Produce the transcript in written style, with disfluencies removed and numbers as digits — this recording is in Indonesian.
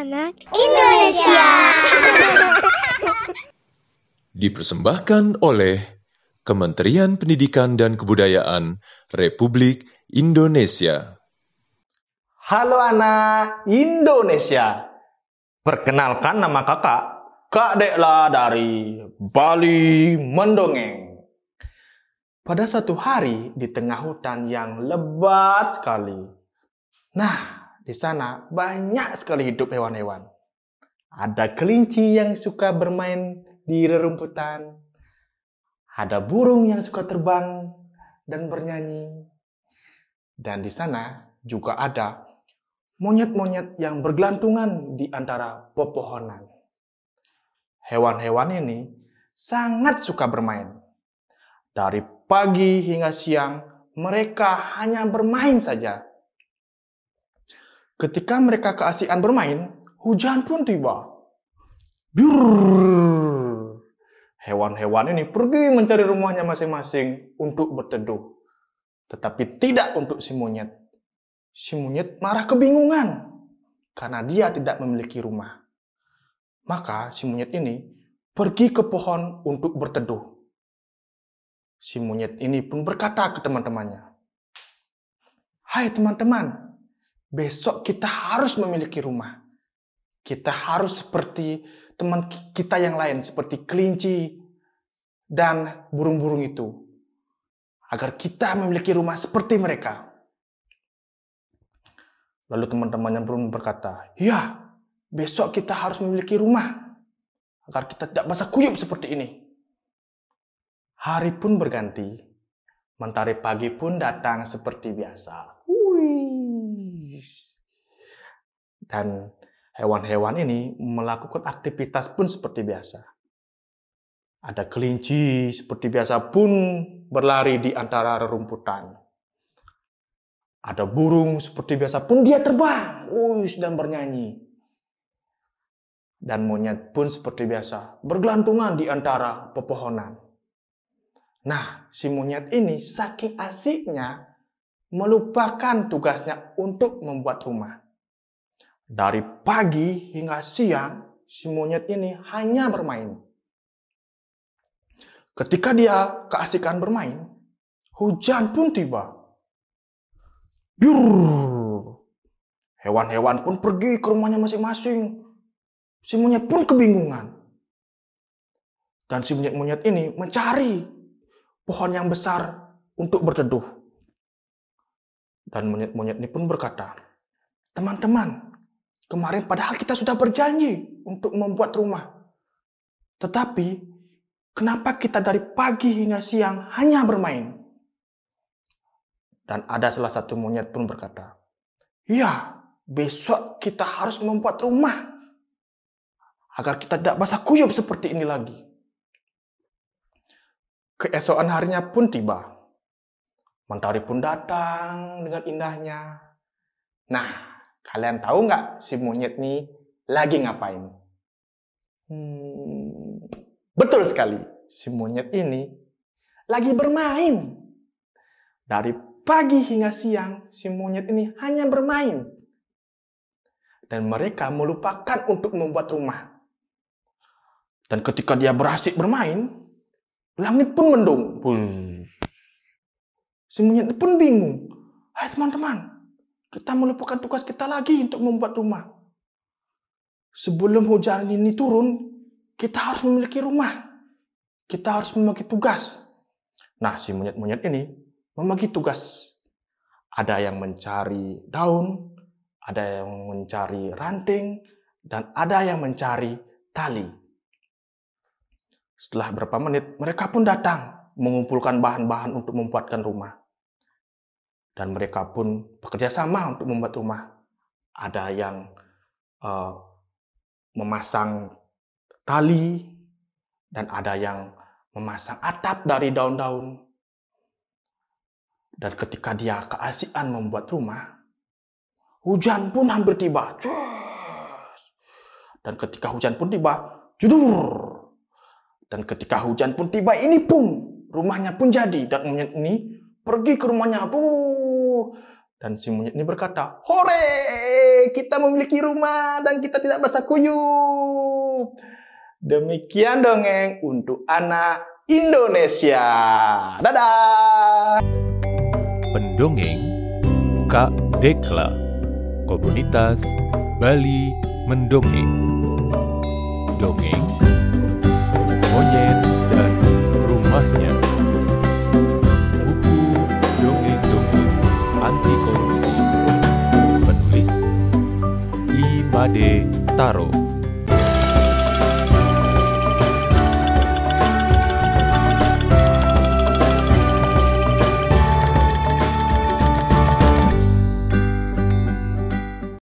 anak Indonesia. Dipersembahkan oleh Kementerian Pendidikan dan Kebudayaan Republik Indonesia. Halo anak Indonesia. Perkenalkan nama kakak, Kak Dekla dari Bali Mendongeng. Pada suatu hari di tengah hutan yang lebat sekali. Nah, di sana banyak sekali hidup hewan-hewan. Ada kelinci yang suka bermain di rerumputan. Ada burung yang suka terbang dan bernyanyi. Dan di sana juga ada monyet-monyet yang bergelantungan di antara pepohonan. Hewan-hewan ini sangat suka bermain. Dari pagi hingga siang, mereka hanya bermain saja. Ketika mereka keasikan bermain, hujan pun tiba. Biur. Hewan-hewan ini pergi mencari rumahnya masing-masing untuk berteduh. Tetapi tidak untuk si monyet. Si monyet marah kebingungan karena dia tidak memiliki rumah. Maka si monyet ini pergi ke pohon untuk berteduh. Si monyet ini pun berkata ke teman-temannya, "Hai teman-teman, besok kita harus memiliki rumah. Kita harus seperti teman kita yang lain, seperti kelinci dan burung-burung itu. Agar kita memiliki rumah seperti mereka." Lalu teman-temannya pun berkata, "Ya, besok kita harus memiliki rumah. Agar kita tidak basah kuyup seperti ini." Hari pun berganti. Mentari pagi pun datang seperti biasa. Dan hewan-hewan ini melakukan aktivitas pun seperti biasa. Ada kelinci seperti biasa pun berlari di antara rerumputan. Ada burung seperti biasa pun dia terbang dan bernyanyi. Dan monyet pun seperti biasa bergelantungan di antara pepohonan. Nah, si monyet ini saking asiknya melupakan tugasnya untuk membuat rumah. Dari pagi hingga siang, si monyet ini hanya bermain. Ketika dia keasikan bermain, hujan pun tiba. Biur. Hewan-hewan pun pergi ke rumahnya masing-masing. Si monyet pun kebingungan. Dan si monyet-monyet ini mencari pohon yang besar untuk berteduh. Dan monyet-monyet ini pun berkata, "Teman-teman, kemarin padahal kita sudah berjanji untuk membuat rumah. Tetapi, kenapa kita dari pagi hingga siang hanya bermain?" Dan ada salah satu monyet pun berkata, "Ya, besok kita harus membuat rumah. Agar kita tidak basah kuyup seperti ini lagi." Keesokan harinya pun tiba. Mentari pun datang dengan indahnya. Nah, kalian tahu nggak si monyet nih lagi ngapain? Betul sekali, si monyet ini lagi bermain. Dari pagi hingga siang, si monyet ini hanya bermain. Dan mereka melupakan untuk membuat rumah. Dan ketika dia berhasil bermain, langit pun mendung. Si monyet pun bingung. "Hai teman-teman, kita melupakan tugas kita lagi untuk membuat rumah. Sebelum hujan ini turun, kita harus memiliki rumah. Kita harus membagi tugas." Nah, si monyet-monyet ini membagi tugas. Ada yang mencari daun, ada yang mencari ranting, dan ada yang mencari tali. Setelah beberapa menit, mereka pun datang mengumpulkan bahan-bahan untuk membuatkan rumah. Dan mereka pun bekerja sama untuk membuat rumah. Ada yang memasang tali, dan ada yang memasang atap dari daun-daun. Dan ketika dia keasikan membuat rumah, hujan pun hampir tiba. Dan ketika hujan pun tiba, judur. Dan ketika hujan pun tiba, ini pun rumahnya pun jadi. Dan monyet ini pergi ke rumahnya. Dan si monyet ini berkata, "Hore, kita memiliki rumah dan kita tidak basah kuyup." Demikian dongeng untuk anak Indonesia. Dadah! Pendongeng Kak Dekla, Komunitas Bali Mendongeng. Dongeng Monyet dan Rumahnya. Buku dongeng-dongeng anti korupsi. Penulis Imade Taro.